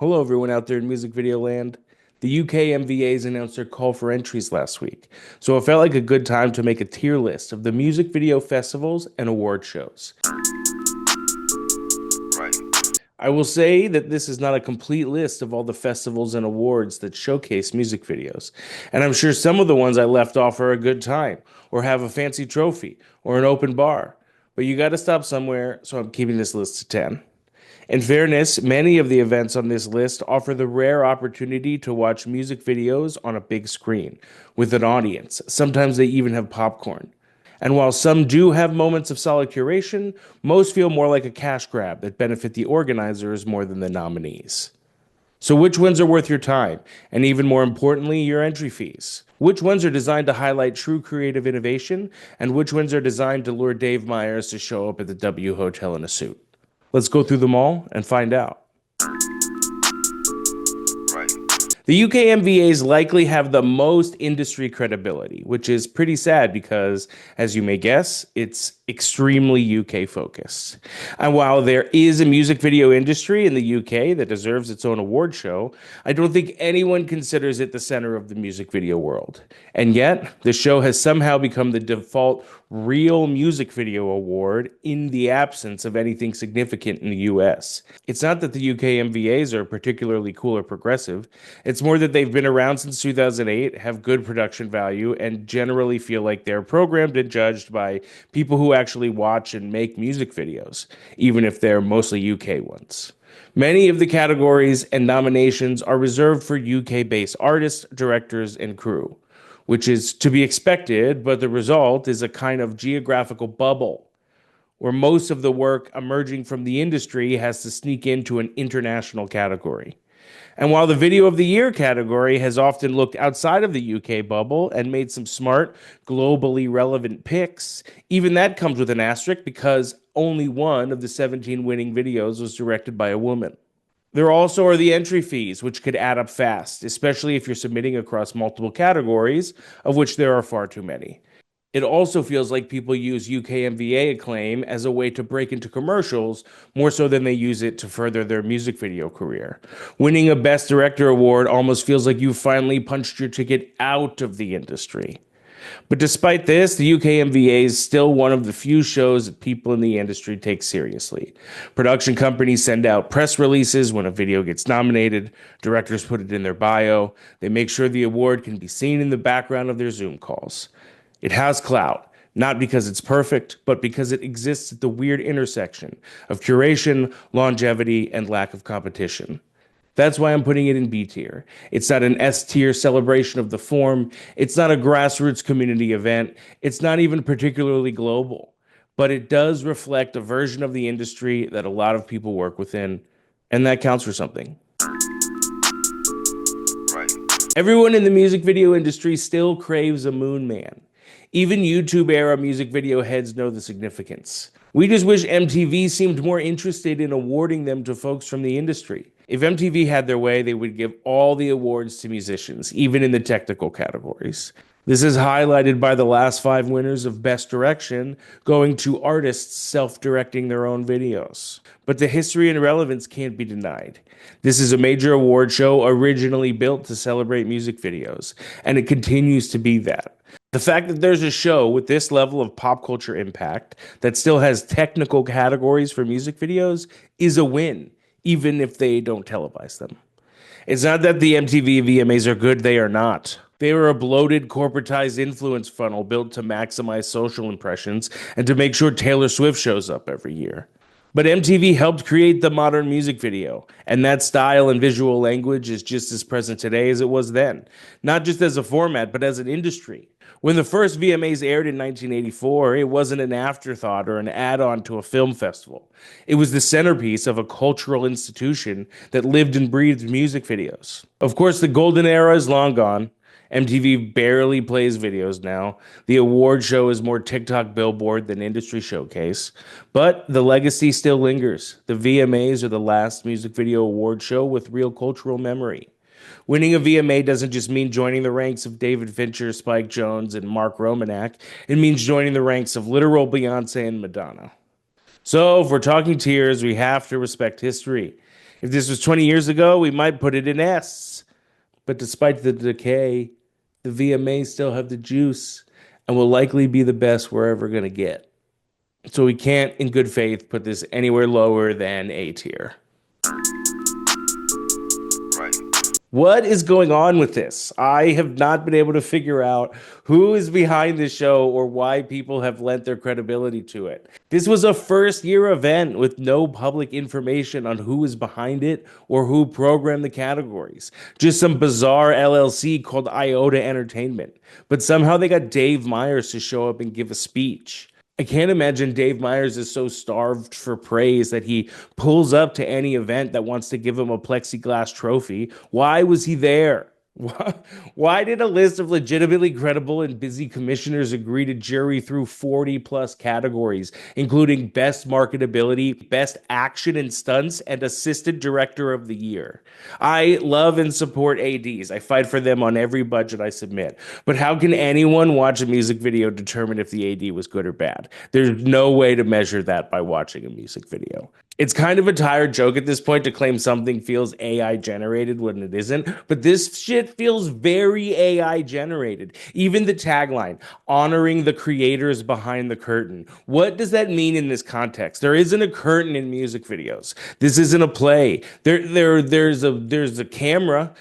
Hello, everyone out there in music video land. The UK MVAs announced their call for entries last week, so it felt like a good time to make a tier list of the music video festivals and award shows. I will say that this is not a complete list of all the festivals and awards that showcase music videos, and I'm sure some of the ones I left off are a good time, or have a fancy trophy, or an open bar. But you gotta stop somewhere, so I'm keeping this list to 10. In fairness, many of the events on this list offer the rare opportunity to watch music videos on a big screen with an audience. Sometimes they even have popcorn. And while some do have moments of solid curation, most feel more like a cash grab that benefit the organizers more than the nominees. So, which ones are worth your time? And even more importantly, your entry fees? Which ones are designed to highlight true creative innovation? And which ones are designed to lure Dave Myers to show up at the W Hotel in a suit? Let's go through them all and find out. The UK MVAs likely have the most industry credibility, which is pretty sad because, as you may guess, it's extremely UK focused. And while there is a music video industry in the UK that deserves its own award show, I don't think anyone considers it the center of the music video world. And yet, the show has somehow become the default real music video award in the absence of anything significant in the US. It's not that the UK MVAs are particularly cool or progressive. It's more that they've been around since 2008, have good production value, and generally feel like they're programmed and judged by people who actually watch and make music videos, even if they're mostly UK ones. Many of the categories and nominations are reserved for UK-based artists, directors, and crew, which is to be expected, but the result is a kind of geographical bubble where most of the work emerging from the industry has to sneak into an international category. And while the Video of the Year category has often looked outside of the UK bubble and made some smart, globally relevant picks, even that comes with an asterisk because only one of the 17 winning videos was directed by a woman. There also are the entry fees, which could add up fast, especially if you're submitting across multiple categories, of which there are far too many. It also feels like people use UK MVA acclaim as a way to break into commercials more so than they use it to further their music video career. Winning a Best Director award almost feels like you finally punched your ticket out of the industry. But despite this, the UK MVA is still one of the few shows that people in the industry take seriously. Production companies send out press releases when a video gets nominated, directors put it in their bio, they make sure the award can be seen in the background of their Zoom calls. It has clout, not because it's perfect, but because it exists at the weird intersection of curation, longevity, and lack of competition. That's why I'm putting it in B tier. It's not an S tier celebration of the form. It's not a grassroots community event. It's not even particularly global. But it does reflect a version of the industry that a lot of people work within, and that counts for something. Everyone in the music video industry still craves a Moon Man. Even YouTube era music video heads know the significance. We just wish MTV seemed more interested in awarding them to folks from the industry. If MTV had their way, they would give all the awards to musicians, even in the technical categories. This is highlighted by the last 5 winners of Best Direction going to artists self-directing their own videos. But the history and relevance can't be denied. This is a major award show originally built to celebrate music videos, and it continues to be that. The fact that there's a show with this level of pop culture impact that still has technical categories for music videos is a win, even if they don't televise them. It's not that the MTV VMAs are good, they are not. They are a bloated, corporatized influence funnel built to maximize social impressions and to make sure Taylor Swift shows up every year. But MTV helped create the modern music video, and that style and visual language is just as present today as it was then, not just as a format, but as an industry. When the first VMAs aired in 1984, it wasn't an afterthought or an add-on to a film festival. It was the centerpiece of a cultural institution that lived and breathed music videos. Of course, the golden era is long gone. MTV barely plays videos now. The award show is more TikTok billboard than industry showcase. But the legacy still lingers. The VMAs are the last music video award show with real cultural memory. Winning a VMA doesn't just mean joining the ranks of David Fincher, Spike Jonze, and Mark Romanek. It means joining the ranks of literal Beyonce and Madonna. So, if we're talking tiers, we have to respect history. If this was 20 years ago, we might put it in S. But despite the decay, the VMAs still have the juice and will likely be the best we're ever going to get. So we can't, in good faith, put this anywhere lower than A tier. What is going on with this? I have not been able to figure out who is behind this show or why people have lent their credibility to it. This was a first year event with no public information on who is behind it or who programmed the categories. Just some bizarre LLC called IOTA Entertainment. But somehow they got Dave Meyers to show up and give a speech. I can't imagine Dave Meyers is so starved for praise that he pulls up to any event that wants to give him a plexiglass trophy. Why was he there? Why did a list of legitimately credible and busy commissioners agree to jury through 40 plus categories, including Best Marketability, Best Action and Stunts, and Assistant Director of the Year? I love and support ADs. I fight for them on every budget I submit. But how can anyone watch a music video determine if the AD was good or bad? There's no way to measure that by watching a music video. It's kind of a tired joke at this point to claim something feels AI generated when it isn't, but this shit feels very AI generated. Even the tagline, honoring the creators behind the curtain. What does that mean in this context? There isn't a curtain in music videos. This isn't a play. There's a camera.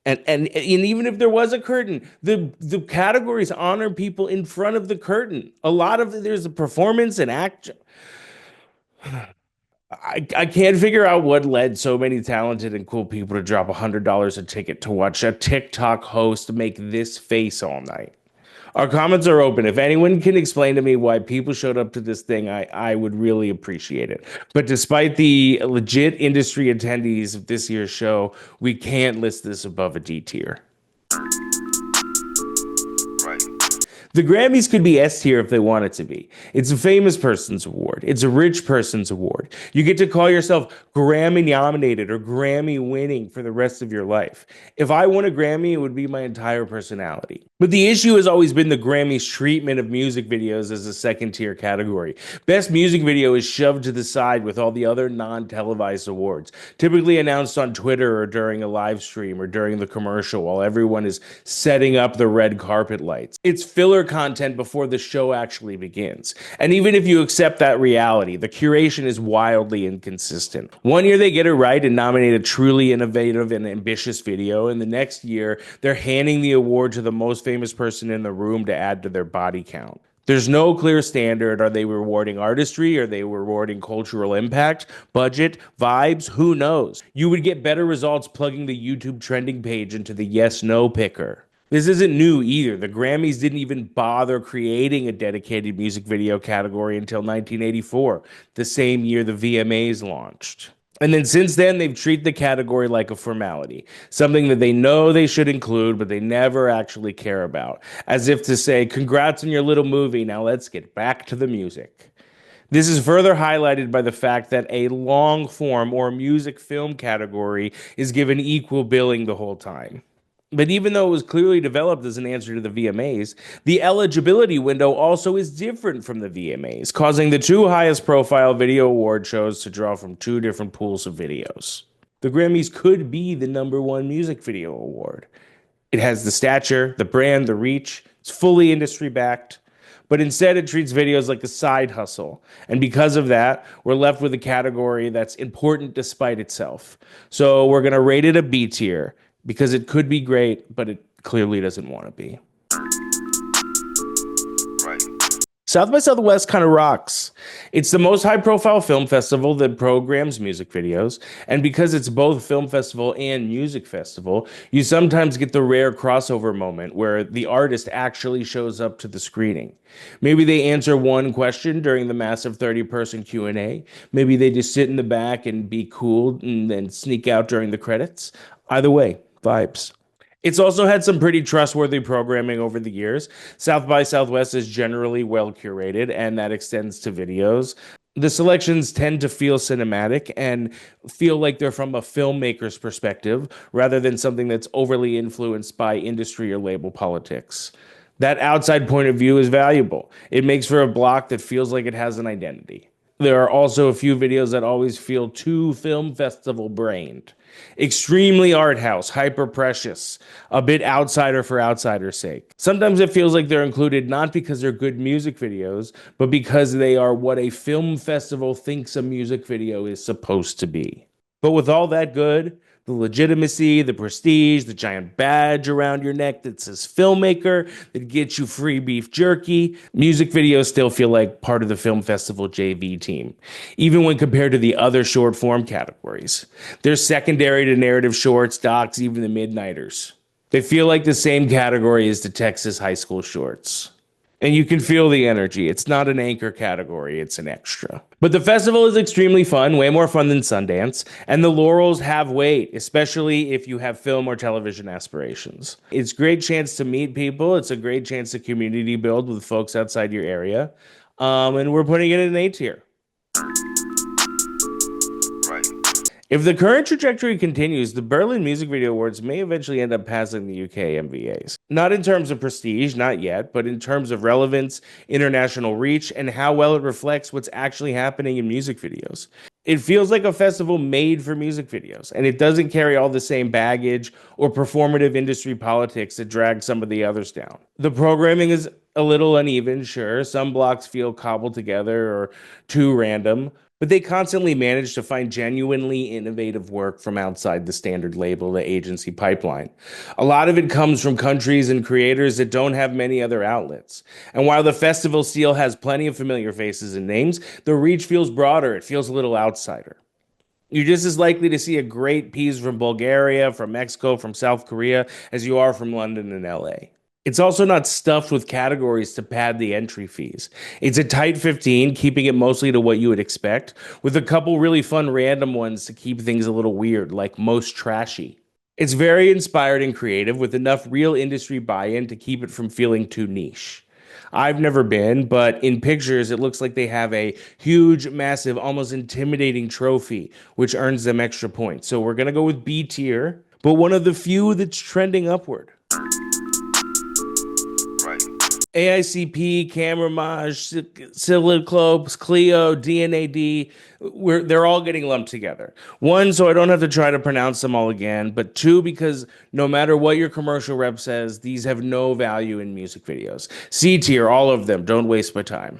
And even if there was a curtain, the categories honor people in front of the curtain. A lot of there's a performance and act. I can't figure out what led so many talented and cool people to drop $100 a ticket to watch a TikTok host make this face all night. Our comments are open. If anyone can explain to me why people showed up to this thing, I would really appreciate it. But despite the legit industry attendees of this year's show, we can't list this above a D tier. The Grammys could be S tier if they want it to be. It's a famous person's award. It's a rich person's award. You get to call yourself Grammy nominated or Grammy winning for the rest of your life. If I won a Grammy, it would be my entire personality. But the issue has always been the Grammys' treatment of music videos as a second tier category. Best music video is shoved to the side with all the other non-televised awards, typically announced on Twitter or during a live stream or during the commercial while everyone is setting up the red carpet lights. It's filler content before the show actually begins. And even if you accept that reality, the curation is wildly inconsistent. One year they get it right and nominate a truly innovative and ambitious video, and the next year they're handing the award to the most famous person in the room to add to their body count. There's no clear standard. Are they rewarding artistry? Are they rewarding cultural impact, budget, vibes? Who knows? You would get better results plugging the YouTube trending page into the yes/no picker. This isn't new either. The Grammys didn't even bother creating a dedicated music video category until 1984, the same year the VMAs launched. And then since then, they've treated the category like a formality, something that they know they should include, but they never actually care about, as if to say, congrats on your little movie, now let's get back to the music. This is further highlighted by the fact that a long form or music film category is given equal billing the whole time. But even though it was clearly developed as an answer to the VMAs, the eligibility window also is different from the VMAs, causing the two highest profile video award shows to draw from two different pools of videos. The Grammys could be the #1 music video award. It has the stature, the brand, the reach, it's fully industry backed, but instead it treats videos like a side hustle. And because of that, we're left with a category that's important despite itself. So we're going to rate it a B tier, because it could be great, but it clearly doesn't want to be. South by Southwest kind of rocks. It's the most high-profile film festival that programs music videos, and because it's both film festival and music festival, you sometimes get the rare crossover moment where the artist actually shows up to the screening. Maybe they answer one question during the massive 30-person Q&A. Maybe they just sit in the back and be cool and then sneak out during the credits. Either way, vibes. It's also had some pretty trustworthy programming over the years. South by Southwest is generally well curated, and that extends to videos. The selections tend to feel cinematic and feel like they're from a filmmaker's perspective rather than something that's overly influenced by industry or label politics. That outside point of view is valuable. It makes for a block that feels like it has an identity. There are also a few videos that always feel too film festival brained. Extremely art house, hyper precious, a bit outsider for outsider's sake. Sometimes it feels like they're included not because they're good music videos, but because they are what a film festival thinks a music video is supposed to be. But with all that good, the legitimacy, the prestige, the giant badge around your neck that says filmmaker, that gets you free beef jerky, music videos still feel like part of the film festival JV team, even when compared to the other short form categories. They're secondary to narrative shorts, docs, even the midnighters. They feel like the same category as the Texas high school shorts. And you can feel the energy. It's not an anchor category, it's an extra. But the festival is extremely fun, way more fun than Sundance, and the laurels have weight, especially if you have film or television aspirations. It's a great chance to meet people, it's a great chance to community build with folks outside your area, and we're putting it in A tier. If the current trajectory continues, the Berlin Music Video Awards may eventually end up passing the UK MVAs. Not in terms of prestige, not yet, but in terms of relevance, international reach, and how well it reflects what's actually happening in music videos. It feels like a festival made for music videos, and it doesn't carry all the same baggage or performative industry politics that drag some of the others down. The programming is a little uneven, sure. Some blocks feel cobbled together or too random, but they constantly manage to find genuinely innovative work from outside the standard label, the agency pipeline. A lot of it comes from countries and creators that don't have many other outlets. And while the festival still has plenty of familiar faces and names, the reach feels broader. It feels a little outsider. You're just as likely to see a great piece from Bulgaria, from Mexico, from South Korea, as you are from London and LA. It's also not stuffed with categories to pad the entry fees. It's a tight 15, keeping it mostly to what you would expect, with a couple really fun random ones to keep things a little weird, like most trashy. It's very inspired and creative, with enough real industry buy-in to keep it from feeling too niche. I've never been, but in pictures, it looks like they have a huge, massive, almost intimidating trophy, which earns them extra points. So we're going to go with B tier, but one of the few that's trending upward. AICP, Cameramage, Siliclopes, Clio, DNAD, they're all getting lumped together. One, so I don't have to try to pronounce them all again, but two, because no matter what your commercial rep says, these have no value in music videos. C tier, all of them. Don't waste my time.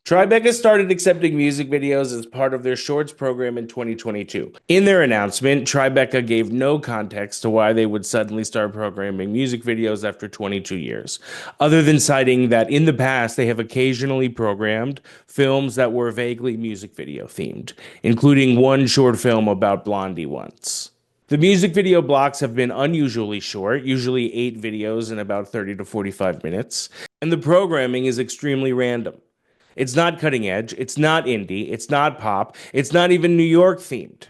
Tribeca started accepting music videos as part of their shorts program in 2022. In their announcement, Tribeca gave no context to why they would suddenly start programming music videos after 22 years, other than citing that in the past they have occasionally programmed films that were vaguely music video themed, including one short film about Blondie once. The music video blocks have been unusually short, usually 8 videos in about 30 to 45 minutes, and the programming is extremely random. It's not cutting edge, it's not indie, it's not pop, it's not even New York themed.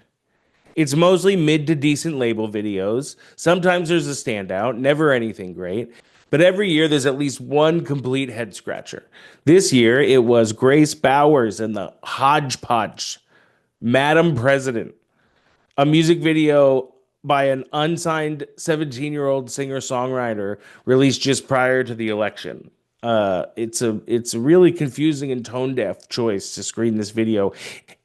It's mostly mid to decent label videos. Sometimes there's a standout, never anything great. But every year there's at least one complete head scratcher. This year it was Grace Bowers and the Hodgepodge, Madam President, a music video by an unsigned 17-year-old singer-songwriter released just prior to the election. It's a really confusing and tone-deaf choice to screen this video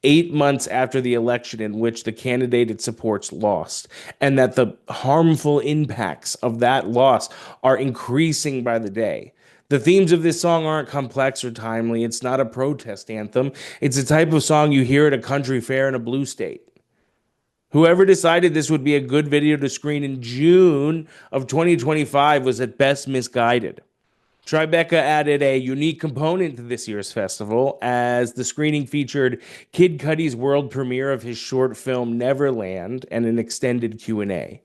8 months after the election in which the candidate it supports lost, and that the harmful impacts of that loss are increasing by the day. The themes of this song aren't complex or timely. It's not a protest anthem. It's a type of song you hear at a country fair in a blue state. Whoever decided this would be a good video to screen in June of 2025 was at best misguided. Tribeca added a unique component to this year's festival, as the screening featured Kid Cudi's world premiere of his short film Neverland and an extended Q&A.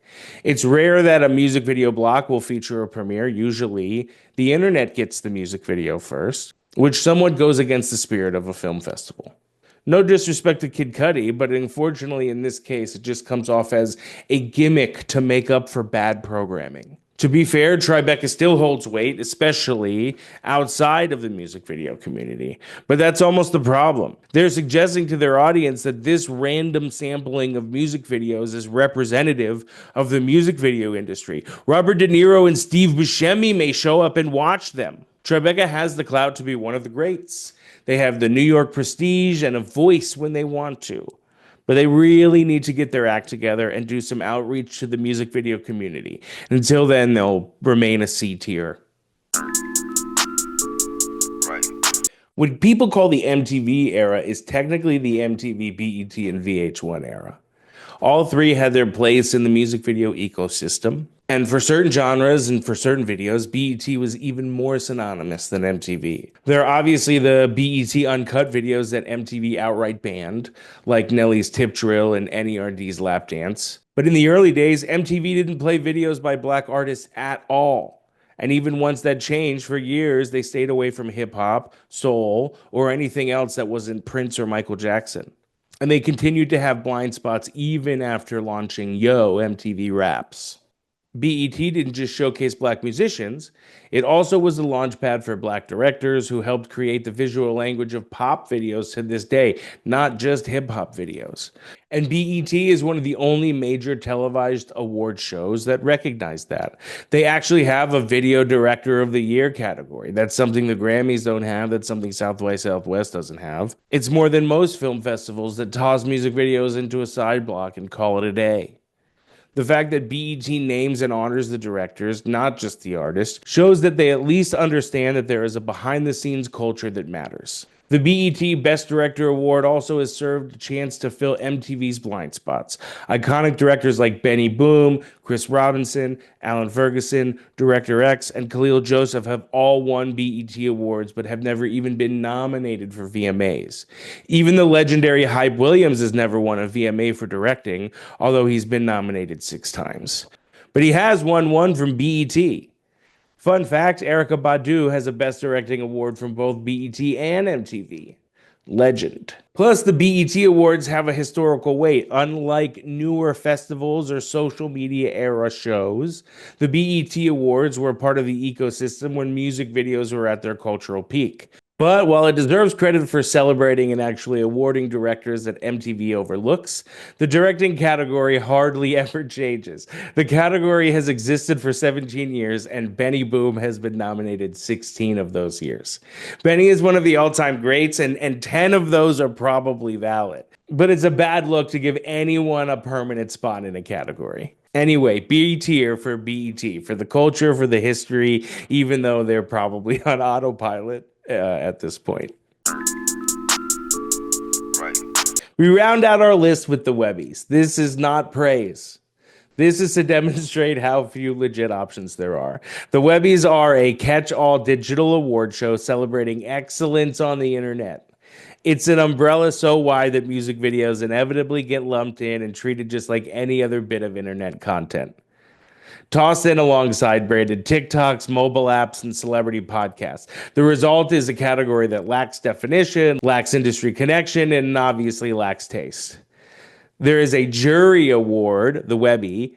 It's rare that a music video block will feature a premiere. Usually, the internet gets the music video first, which somewhat goes against the spirit of a film festival. No disrespect to Kid Cudi, but unfortunately in this case, it just comes off as a gimmick to make up for bad programming. To be fair, Tribeca still holds weight, especially outside of the music video community. But that's almost the problem. They're suggesting to their audience that this random sampling of music videos is representative of the music video industry. Robert De Niro and Steve Buscemi may show up and watch them. Tribeca has the clout to be one of the greats. They have the New York prestige and a voice when they want to. But they really need to get their act together and do some outreach to the music video community. Until then, they'll remain a C tier. Right. What people call the MTV era is technically the MTV, BET, and VH1 era. All three had their place in the music video ecosystem. And for certain genres and for certain videos, BET was even more synonymous than MTV. There are obviously the BET uncut videos that MTV outright banned, like Nelly's Tip Drill and NERD's Lap Dance. But in the early days, MTV didn't play videos by black artists at all. And even once that changed, for years, they stayed away from hip hop, soul, or anything else that wasn't Prince or Michael Jackson. And they continued to have blind spots even after launching Yo! MTV Raps. BET didn't just showcase black musicians, it also was the launchpad for black directors who helped create the visual language of pop videos to this day, not just hip-hop videos. And BET is one of the only major televised award shows that recognize that. They actually have a Video Director of the Year category. That's something the Grammys don't have, that's something South by Southwest doesn't have. It's more than most film festivals that toss music videos into a side block and call it a day. The fact that BET names and honors the directors, not just the artists, shows that they at least understand that there is a behind-the-scenes culture that matters. The BET Best Director Award also has served a chance to fill MTV's blind spots. Iconic directors like Benny Boom, Chris Robinson, Alan Ferguson, Director X, and Khalil Joseph have all won BET awards but have never even been nominated for VMAs. Even the legendary Hype Williams has never won a VMA for directing, although he's been nominated 6 times. But he has won one from BET. Fun fact, Erykah Badu has a Best Directing Award from both BET and MTV. Legend. Plus, the BET Awards have a historical weight. Unlike newer festivals or social media era shows, the BET Awards were part of the ecosystem when music videos were at their cultural peak. But while it deserves credit for celebrating and actually awarding directors that MTV overlooks, the directing category hardly ever changes. The category has existed for 17 years, and Benny Boom has been nominated 16 of those years. Benny is one of the all-time greats, and 10 of those are probably valid. But it's a bad look to give anyone a permanent spot in a category. Anyway, B tier for BET, for the culture, for the history, even though they're probably on autopilot. At this point. Right. We round out our list with the Webbies. This is not praise. This is to demonstrate how few legit options there are. The Webbies are a catch-all digital award show celebrating excellence on the internet. It's an umbrella so wide that music videos inevitably get lumped in and treated just like any other bit of internet content. Tossed in alongside branded TikToks, mobile apps, and celebrity podcasts. The result is a category that lacks definition, lacks industry connection, and obviously lacks taste. There is a jury award, the Webby,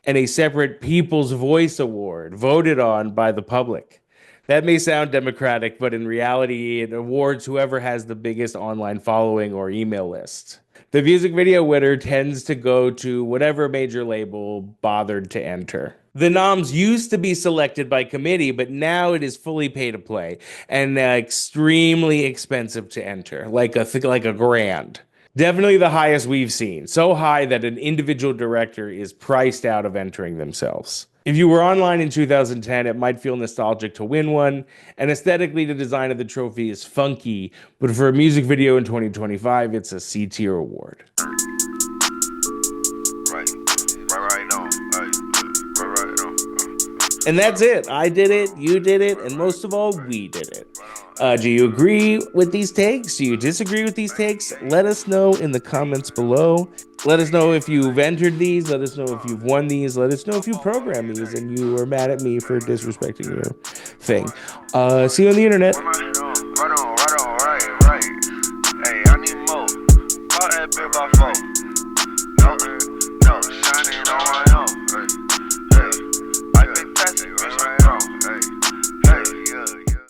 and a separate People's Voice Award voted on by the public. That may sound democratic, but in reality, it awards whoever has the biggest online following or email list. The music video winner tends to go to whatever major label bothered to enter. The noms used to be selected by committee, but now it is fully pay to play and extremely expensive to enter, like a grand. Definitely the highest we've seen, so high that an individual director is priced out of entering themselves. If you were online in 2010, it might feel nostalgic to win one, and aesthetically the design of the trophy is funky, but for a music video in 2025, it's a C-tier award. And that's it. I did it, you did it, and most of all, we did it. Do you agree with these takes? Do you disagree with these takes? Let us know in the comments below. Let us know if you've entered these. Let us know if you've won these. Let us know if you programmed these and you were mad at me for disrespecting your thing. See you on the internet. Right. Hey, I need more. Call that bit by phone.